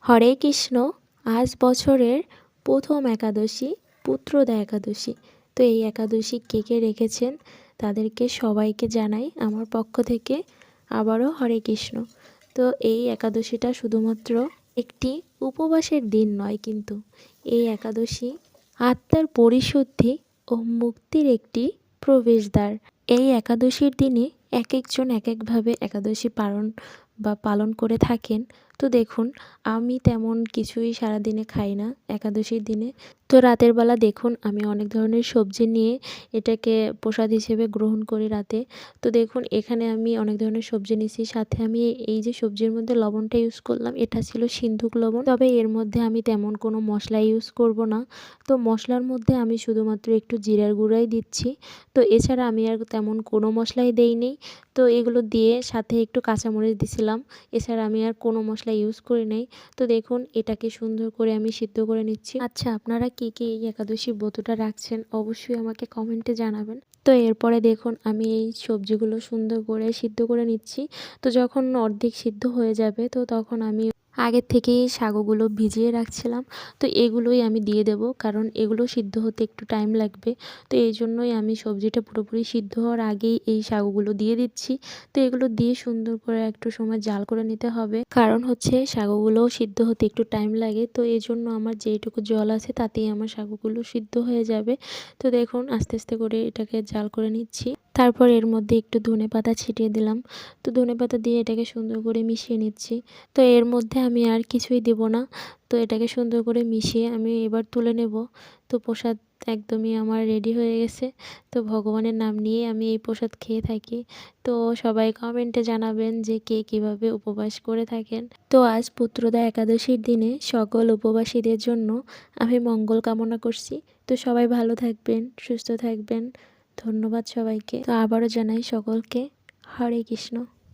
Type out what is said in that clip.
হরে কৃষ্ণ। আজ বছরের প্রথম একাদশী, পুত্রদা একাদশী। তো এই একাদশী কে কে রেখেছেন তাদেরকে সবাইকে জানাই আমার পক্ষ থেকে আবারও হরে কৃষ্ণ। তো এই একাদশীটা শুধুমাত্র একটি উপবাসের দিন নয়, কিন্তু এই একাদশী আত্মার পরিশুদ্ধি ও মুক্তির একটি প্রবেশদ্বার। এই একাদশীর দিনে এক একজন এক একভাবে একাদশী পালন করে থাকেন। তো দেখুন, আমি তেমন কিছুই সারাদিনে খাই না একাদশীর দিনে। তো রাতের বেলা দেখুন আমি অনেক ধরনের সবজি নিয়ে এটাকে প্রসাদ হিসেবে গ্রহণ করি রাতে। তো দেখুন এখানে আমি অনেক ধরনের সবজি নিয়েছি, সাথে আমি এই যে সবজির মধ্যে লবণটা ইউজ করলাম এটা ছিল সিন্ধুক লবণ। তবে এর মধ্যে আমি তেমন কোনো মশলা ইউজ করব না। তো মশলার মধ্যে আমি শুধুমাত্র একটু জিরার গুঁড়াই দিচ্ছি। তো এছাড়া আমি আর তেমন কোনো মশলাই দেইনি। তো এগুলো দিয়ে সাথে একটু কাঁচামরিচ দিছিলাম। এছাড়া আমি আর কোনো মশলা ইউজ করি নাই। তো দেখুন এটাকে সুন্দর করে আমি সিদ্ধ করে নিচ্ছি। আচ্ছা, আপনারা কে কে এই একাদশী ব্রতটা রাখছেন অবশ্যই আমাকে কমেন্টে জানাবেন। তো এরপরে দেখুন আমি এই সবজিগুলো সুন্দর করে সিদ্ধ করে নিচ্ছি। তো যখন অর্ধেক সিদ্ধ হয়ে যাবে তো তখন আমি আগের থেকেই শাকগুলো ভিজিয়ে রাখছিলাম। তো এগুলোই আমি দিয়ে দেব, কারণ এগুলো সিদ্ধ হতে একটু টাইম লাগবে। তো এই জন্যই আমি সবজিটা পুরোপুরি সিদ্ধ হওয়ার আগেই এই শাকগুলো দিয়ে দিচ্ছি। তো এগুলো দিয়ে সুন্দর করে একটু সময় জাল করে নিতে হবে, কারণ হচ্ছে শাকগুলোও সিদ্ধ হতে একটু টাইম লাগে। তো এই জন্য আমার যেইটুকু জল আছে তাতেই আমার শাকগুলো সিদ্ধ হয়ে যাবে। তো দেখুন আস্তে আস্তে করে এটাকে জাল করে নিচ্ছি। তারপর এর মধ্যে একটু ধনেপাতা ছিটিয়ে দিলাম। তো ধনেপাতা দিয়ে এটাকে সুন্দর করে মিশিয়ে নিচ্ছি। তো এর মধ্যে আমি আর কিছুই দেব না। তো এটাকে সুন্দর করে মিশিয়ে আমি এবার তুলে নেব। তো প্রসাদ একদমই আমার রেডি হয়ে গেছে। তো ভগবানের নাম নিয়ে আমি এই প্রসাদ খেয়ে থাকি। তো সবাই কমেন্টে জানাবেন যে কে কীভাবে উপবাস করে থাকেন। তো আজ পুত্রদা একাদশীর দিনে সকল উপবাসীদের জন্য আমি মঙ্গল কামনা করছি। তো সবাই ভালো থাকবেন, সুস্থ থাকবেন। ধন্যবাদ সবাইকে। তো আবারও জানাই সকলকে হরে কৃষ্ণ।